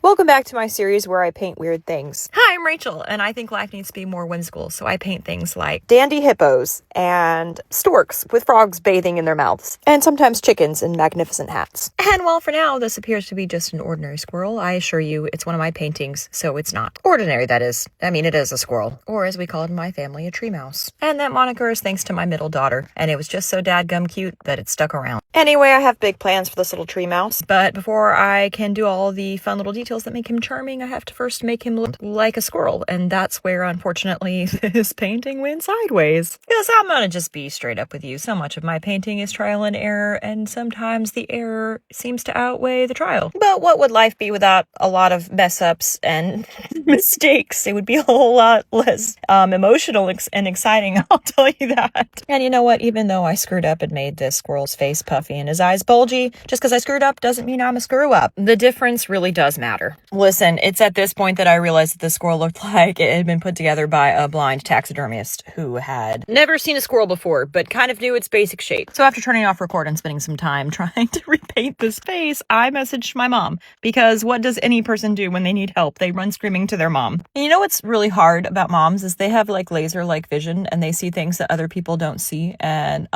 Welcome back to my series where I paint weird things. Hi, I'm Rachel, and I think life needs to be more whimsical, so I paint things like dandy hippos and storks with frogs bathing in their mouths, and sometimes chickens in magnificent hats. And while for now this appears to be just an ordinary squirrel, I assure you it's one of my paintings, so it's not. Ordinary, that is. I mean, it is a squirrel, or as we call it in my family, a tree mouse. And that moniker is thanks to my middle daughter, and it was just so dadgum cute that it stuck around. Anyway, I have big plans for this little tree mouse, but before I can do all the fun little details that make him charming, I have to first make him look like a squirrel, and that's where, unfortunately, this painting went sideways. Because I'm gonna just be straight up with you. So much of my painting is trial and error, and sometimes the error seems to outweigh the trial. But what would life be without a lot of mess-ups and mistakes? It would be a whole lot less emotional and exciting, I'll tell you that. And you know what? Even though I screwed up and made this squirrel's face puffy and his eyes bulgy, just because I screwed up doesn't mean I'm a screw-up. The difference really does matter. Listen, it's at this point that I realized that the squirrel looked like it had been put together by a blind taxidermist who had never seen a squirrel before, but kind of knew its basic shape. So after turning off record and spending some time trying to repaint this face, I messaged my mom, because what does any person do when they need help? They run screaming to their mom. And you know what's really hard about moms is they have like laser-like vision, and they see things that other people don't see, and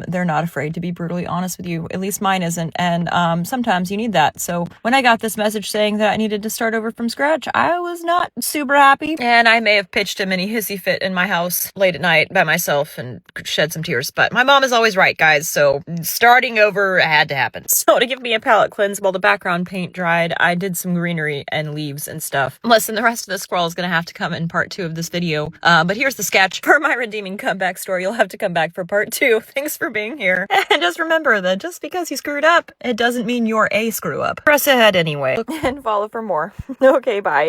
they're not afraid to be brutally honest with you. At least mine isn't, and sometimes you need that. So when I got this message saying that I needed to start over from scratch, I was not super happy, and I may have pitched a mini hissy fit in my house late at night by myself and shed some tears, but my mom is always right, guys, so starting over had to happen. So to give me a palette cleanse while the background paint dried, I did some greenery and leaves and stuff. Listen, the rest of the squirrel is gonna have to come in part 2 of this video, but here's the sketch. For my redeeming comeback story, you'll have to come back for part 2. Thanks for being here, and just remember that just because you screwed up, it doesn't mean you're a screw up. Press ahead anyway, and follow for more. Okay, bye.